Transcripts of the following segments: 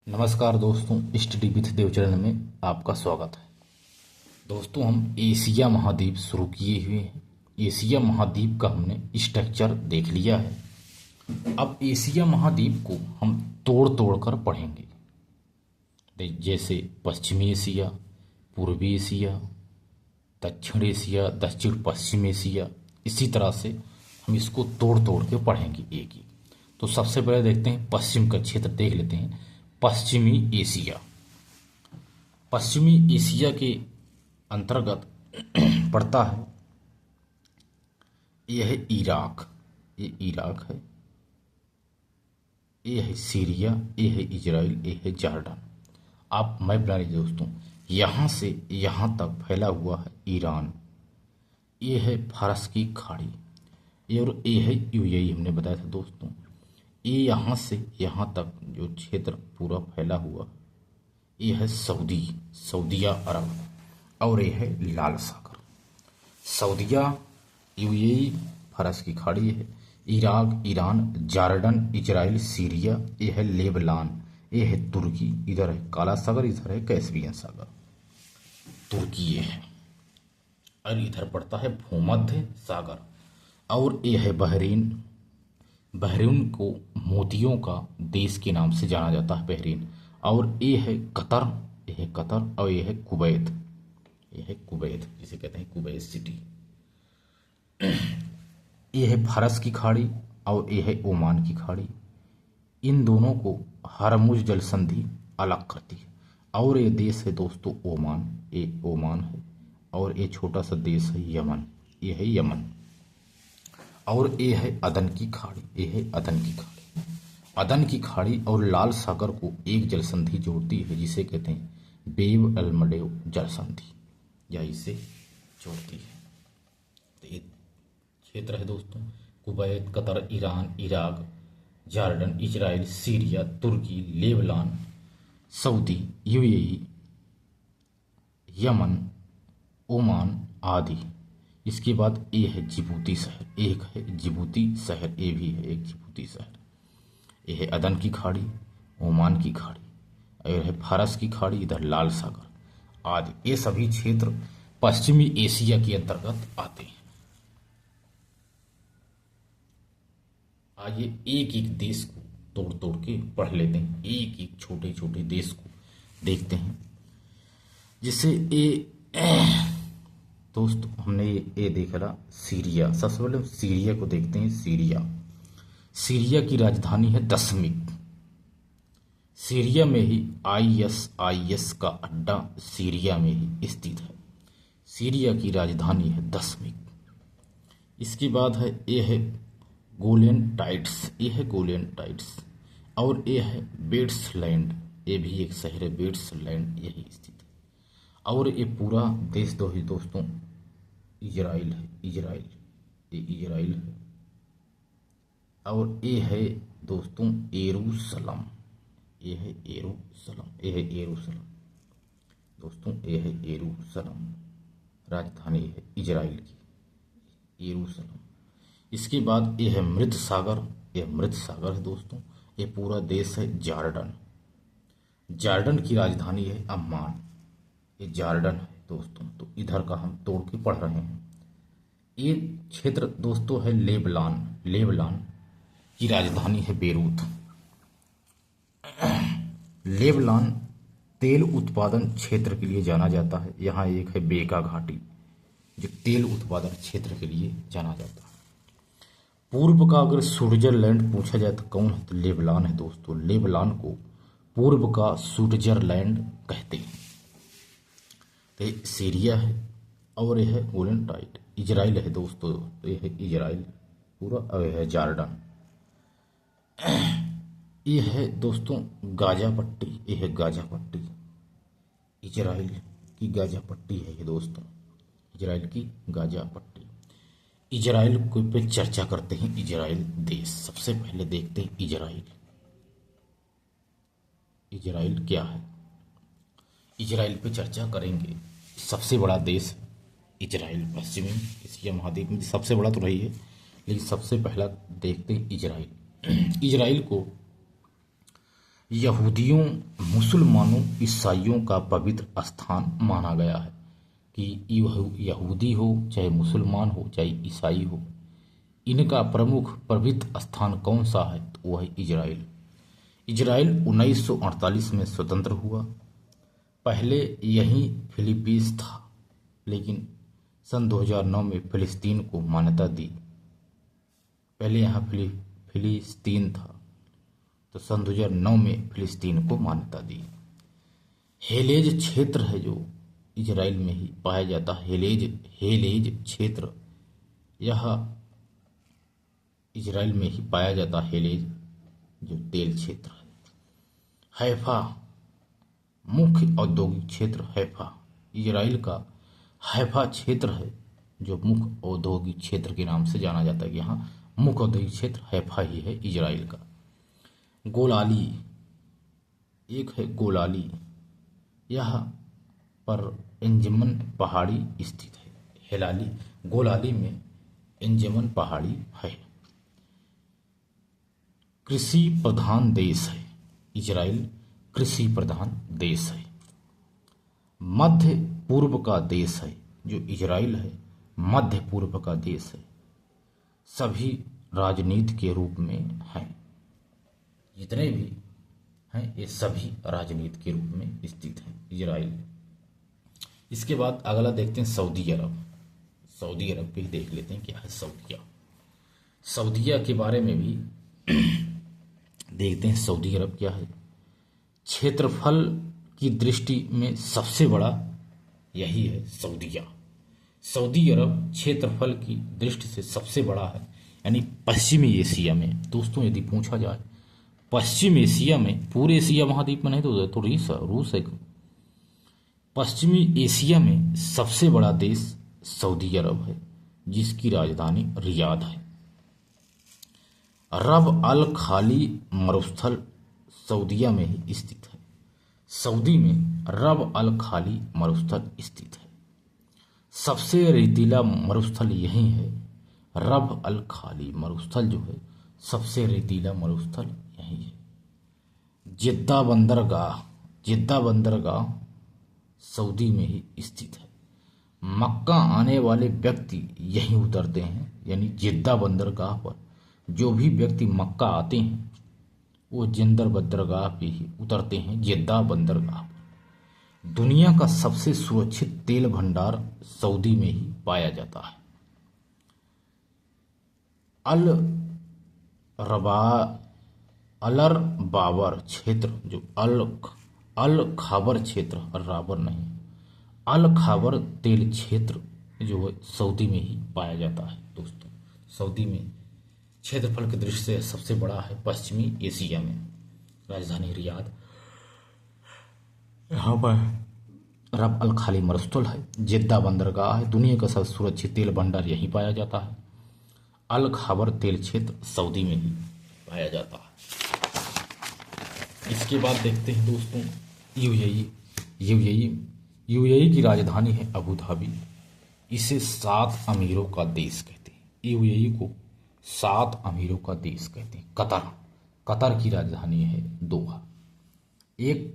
नमस्कार दोस्तों, study with Dev channel में आपका स्वागत है। दोस्तों, हम एशिया महाद्वीप शुरू किए हुए हैं। एशिया महाद्वीप का हमने स्ट्रक्चर देख लिया है। अब एशिया महाद्वीप को हम तोड़ तोड़ कर पढ़ेंगे। जैसे पश्चिमी एशिया, पूर्वी एशिया, दक्षिण एशिया, दक्षिण पश्चिम एशिया, इसी तरह से हम इसको तोड़ तोड़ के पढ़ेंगे एक एक। तो सबसे पहले देखते हैं पश्चिम का क्षेत्र देख लेते हैं। पश्चिमी एशिया। पश्चिमी एशिया के अंतर्गत पड़ता है यह है इराक, ये इराक है, ये है सीरिया, ये है इजराइल, ये है जॉर्डन। आप मैप बना लीजिए दोस्तों। यहाँ से यहाँ तक फैला हुआ है ईरान, ये है फारस की खाड़ी, ये और ये है यूएई, हमने बताया था दोस्तों। ये यहाँ से यहाँ तक जो क्षेत्र पूरा फैला हुआ, ये है सऊदिया अरब, और ये है लाल सागर। सऊदिया, यूएई, फारस की खाड़ी है, Iraq, Iran, Jordan, Israel, Syria, ये है लेबनान, ये है तुर्की, इधर है काला सागर, इधर है कैस्पियन सागर। तुर्की ये है, और इधर पड़ता है भूमध्य सागर, और ये है बहरीन। बहरीन को मोतियों का देश के नाम से जाना जाता है, बहरीन। और ये है कतर, ये है कतर, और ये है कुवैत, ये है कुवैत, जिसे कहते हैं कुवैत सिटी। ये है फारस की खाड़ी, और ये है ओमान की खाड़ी। इन दोनों को हरमुज जल संधि अलग करती है। और ये देश है दोस्तों ओमान, ये ओमान है, और ये छोटा सा देश है यमन, ये है यमन। और ये है अदन की खाड़ी, ये है अदन की खाड़ी। अदन की खाड़ी और लाल सागर को एक जल संधि जोड़ती है, जिसे कहते हैं बेब अल मडेव जल संधि, या इसे जोड़ती है। तो ये क्षेत्र है दोस्तों Kuwait, Qatar, Iran, Iraq, Jordan, Israel, Syria, तुर्की, Lebanon, Saudi, UAE, Yemen, Oman आदि। इसके बाद ये है जिबूती शहर, एक है जिबूती शहर, ये भी है एक जिबूती शहर। ये है अदन की खाड़ी, ओमान की खाड़ी, और है फारस की खाड़ी, इधर लाल सागर आदि। ये सभी क्षेत्र पश्चिमी एशिया के अंतर्गत आते हैं। आइए एक एक देश को तोड़ तोड़ के पढ़ लेते हैं, एक एक छोटे छोटे देश को देखते हैं। जिससे ये दोस्तों हमने ये देखा ना सीरिया। सबसे पहले हम सीरिया को देखते हैं। सीरिया की राजधानी है दशमिक। सीरिया में ही आईएसआईएस का अड्डा सीरिया में ही स्थित है। सीरिया की राजधानी है दशमिक। इसके बाद है ये है गोलेन टाइट्स, ये है गोलेन टाइट्स, और ये है बेट्सलैंड, ये भी एक शहर है बेट्सलैंड, यही स्थित है। और ये पूरा देश दोस्तों इजराइल है, इजराइल, ये इजराइल है। और ये है दोस्तों यरूशलेम, ये है यरूशलेम, ये है यरूशलेम दोस्तों, ये है यरूशलेम, राजधानी है इजराइल की यरूशलेम। इसके बाद ये है मृत सागर, ये मृत सागर है दोस्तों। ये पूरा देश है जॉर्डन। जॉर्डन की राजधानी है अम्मान, ये जॉर्डन है दोस्तों। तो इधर का हम तोड़ के पढ़ रहे हैं। ये क्षेत्र दोस्तों है लेबनान, लेबनान की राजधानी है बेरूत। लेबनान तेल उत्पादन क्षेत्र के लिए जाना जाता है। यहाँ एक है बेका घाटी, जो तेल उत्पादन क्षेत्र के लिए जाना जाता है। पूर्व का अगर स्विट्जरलैंड पूछा जाए तो कौन है, तो लेबनान है दोस्तों। लेबनान को पूर्व का स्विट्जरलैंड कहते हैं। तो ये सीरिया है, और यह है गोलन टाइट। इजराइल है दोस्तों, तो यह है इजराइल पूरा, और यह है जॉर्डन। ये है दोस्तों गाजा पट्टी, ये है गाजा पट्टी, इजराइल की गाजा पट्टी है ये दोस्तों, इजराइल की गाजा पट्टी। इजराइल को पे चर्चा करते हैं। इजराइल देश सबसे पहले देखते हैं इजराइल। इजराइल क्या है, इजराइल पे चर्चा करेंगे। सबसे बड़ा देश इजराइल, पश्चिमी एशिया महाद्वीप में सबसे बड़ा तो रही है, लेकिन सबसे पहला देखते हैं इजराइल। इजराइल को यहूदियों, मुसलमानों, ईसाइयों का पवित्र स्थान माना गया है कि यहूदी हो, चाहे मुसलमान हो, चाहे ईसाई हो, इनका प्रमुख पवित्र स्थान कौन सा है? तो वह है इजराइल। इजराइल 1948 में स्वतंत्र हुआ। पहले यही फिलीपींस था, लेकिन सन 2009 में फिलिस्तीन को मान्यता दी। पहले यहाँ फिलिस्तीन था, तो सन 2009 में फिलिस्तीन को मान्यता दी। हेलेज क्षेत्र है जो इजराइल में ही पाया जाता है। हेलेज क्षेत्र यह इजराइल में ही पाया जाता है। हेलेज जो तेल क्षेत्र है। हैफा मुख्य औद्योगिक क्षेत्र। हैफा इजराइल का हैफा क्षेत्र है जो मुख्य औद्योगिक क्षेत्र के नाम से जाना जाता है कि यहाँ मुख्य औद्योगिक क्षेत्र हैफा ही है इजराइल का। गोलाली एक है गोलाली, यह पर एंजमन पहाड़ी स्थित है। गोलाली में एंजमन पहाड़ी है। कृषि प्रधान देश है इजराइल, कृषि प्रधान देश है। मध्य पूर्व का देश है जो इजराइल है, मध्य पूर्व का देश है। सभी राजनीति के रूप में हैं, जितने भी हैं ये सभी राजनीति के रूप में स्थित हैं इजराइल। इसके बाद अगला देखते हैं सऊदी अरब। सऊदी अरब भी देख लेते हैं क्या है सऊदिया। सऊदिया के बारे में भी देखते हैं सऊदी अरब क्या है। क्षेत्रफल की दृष्टि में सबसे बड़ा यही है सऊदिया। सऊदी अरब क्षेत्रफल की दृष्टि से सबसे बड़ा है, यानी पश्चिमी एशिया में। दोस्तों यदि पूछा जाए पश्चिम एशिया में, पूरे एशिया महाद्वीप में नहीं तो रूस है। पश्चिमी एशिया में सबसे बड़ा देश सऊदी अरब है, जिसकी राजधानी रियाद है। रब अल खाली मरुस्थल सऊदिया में ही स्थित है। सऊदी में रब अल खाली मरुस्थल स्थित है। सबसे रेतीला मरुस्थल यही है। रब अल खाली मरुस्थल जो है सबसे रेतीला मरुस्थल यही है। जिद्दा बंदरगाह सऊदी में ही स्थित है। मक्का आने वाले व्यक्ति यहीं उतरते हैं, यानी जिद्दा बंदरगाह पर जो भी व्यक्ति मक्का आते हैं वो जिंदर बंदरगाह पे ही उतरते हैं, जिद्दा बंदरगाह पर। दुनिया का सबसे सुरक्षित तेल भंडार सऊदी में ही पाया जाता है। अलर बाबर क्षेत्र जो अल खाबर क्षेत्र, राबर नहीं, अल खाबर तेल क्षेत्र जो है सऊदी में ही पाया जाता है। दोस्तों सऊदी में क्षेत्रफल की दृष्टि से सबसे बड़ा है पश्चिमी एशिया में। राजधानी रियाद, यहाँ पर रब अल खाली मरुस्थल है। जिद्दा बंदरगाह है। दुनिया का सबसे सुरक्षित तेल भंडार यहीं पाया जाता है। अल खाबर तेल क्षेत्र सऊदी में ही पाया जाता है। इसके बाद देखते हैं दोस्तों यूएई की राजधानी है अबू धाबी। इसे 7 अमीरों का देश कहते हैं। यूएई को 7 अमीरों का देश कहते हैं। कतर की राजधानी है दोहा। एक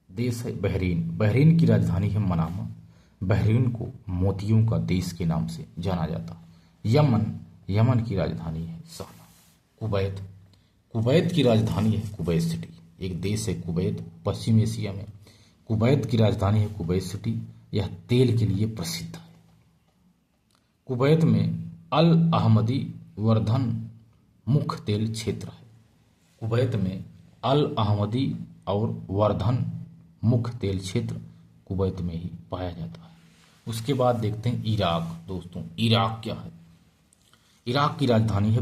देश है बहरीन की राजधानी है मनामा। बहरीन को मोतियों का देश के नाम से जाना जाता है। यमन की राजधानी है सना। कुवैत की राजधानी है कुवैत सिटी। एक देश है कुवैत पश्चिम एशिया में। कुवैत की राजधानी है कुवैत सिटी। यह तेल के लिए प्रसिद्ध है। कुवैत में अल अहमदी वर्धन मुख्य तेल क्षेत्र है। कुवैत में अल अहमदी और वर्धन मुख्य तेल क्षेत्र कुवैत में ही पाया जाता है। उसके बाद देखते हैं इराक। दोस्तों इराक क्या है? इराक की राजधानी है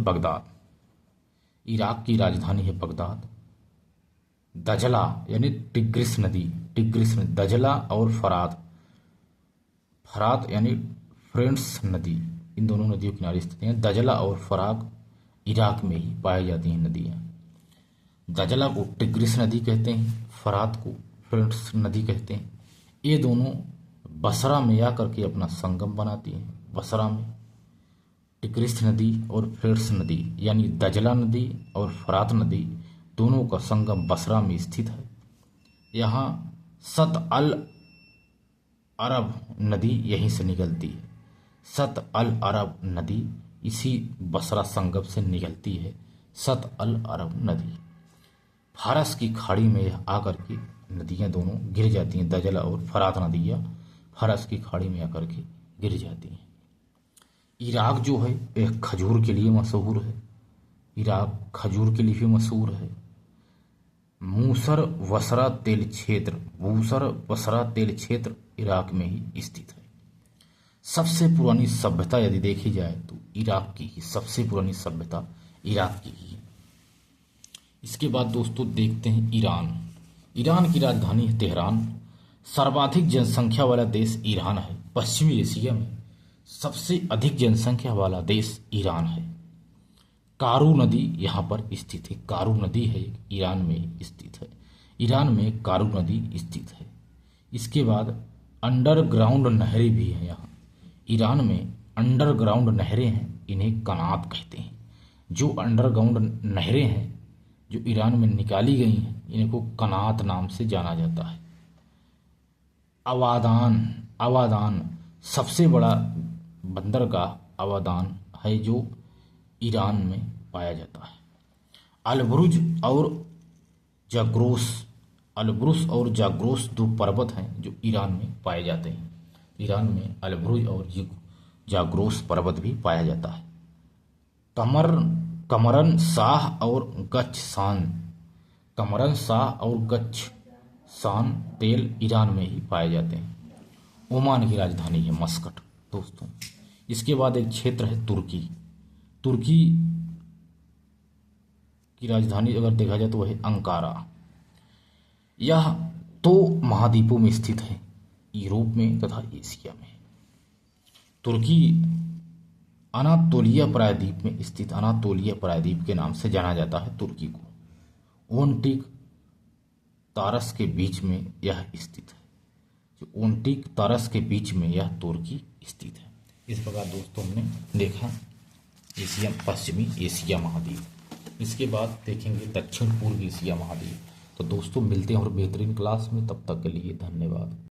बगदाद। दजला यानी टिग्रिस नदी, दजला और फरात यानी फ्रेंड्स नदी, इन दोनों नदियों के किनारे स्थित हैं। दजला और फरात इराक में ही पाई जाती हैं नदियाँ। दजला को टिग्रिस नदी कहते हैं, फरात को फ्रेंड्स नदी कहते हैं। ये दोनों बसरा में आकर के अपना संगम बनाती हैं। बसरा में टिग्रिस नदी और फ्रेंड्स नदी यानी दजला नदी और फरात नदी दोनों का संगम बसरा में स्थित है। यहाँ सत अल अरब नदी यहीं से निकलती है। सत अल अरब नदी इसी बसरा संगम से निकलती है। सत अल अरब नदी फारस की खाड़ी में यह आकर के नदियां दोनों गिर जाती हैं। दजला और फरात नदियां फारस की खाड़ी में आकर के गिर जाती हैं। इराक जो है यह खजूर के लिए मशहूर है। इराक खजूर के लिए भी मशहूर है। मूसर बसरा तेल क्षेत्र इराक में ही स्थित है। सबसे पुरानी सभ्यता यदि देखी जाए तो इराक की ही सबसे पुरानी सभ्यता इराक की ही है। इसके बाद दोस्तों देखते हैं ईरान। ईरान की राजधानी है तेहरान। सर्वाधिक जनसंख्या वाला देश ईरान है। पश्चिमी एशिया में सबसे अधिक जनसंख्या वाला देश ईरान है। कारू नदी यहाँ पर स्थित है। कारू नदी है ईरान में स्थित है। ईरान में कारू नदी स्थित है। इसके बाद अंडरग्राउंड नहरें भी हैं यहाँ। ईरान में अंडरग्राउंड नहरें हैं, इन्हें कनात कहते हैं। जो अंडरग्राउंड नहरें हैं जो ईरान में निकाली गई हैं इनको कनात नाम से जाना जाता है। अवादान सबसे बड़ा बंदरगाह अवादान है जो ईरान में पाया जाता है। अलब्रुज और जाग्रोस दो पर्वत हैं जो ईरान में पाए जाते हैं। ईरान में अलब्रुज और जाग्रोस पर्वत भी पाया जाता है। कमरन शाह और गच्छ तेल ईरान में ही पाए जाते हैं। ओमान की राजधानी है मस्कट दोस्तों। इसके बाद एक क्षेत्र है तुर्की। तुर्की की राजधानी अगर देखा जाए तो वह है अंकारा। यह दो महाद्वीपों में स्थित है, यूरोप में तथा एशिया में। तुर्की अनातोलिया प्रायद्वीप में स्थित अनातोलिया प्रायद्वीप के नाम से जाना जाता है तुर्की को। ओंटिक तारस के बीच में यह स्थित है। जो ओंटिक तारस के बीच में यह तुर्की स्थित है। इस प्रकार दोस्तों हमने देखा पश्चिमी एशिया महाद्वीप। इसके बाद देखेंगे दक्षिण पूर्व एशिया महाद्वीप। तो दोस्तों मिलते हैं और बेहतरीन क्लास में, तब तक के लिए धन्यवाद।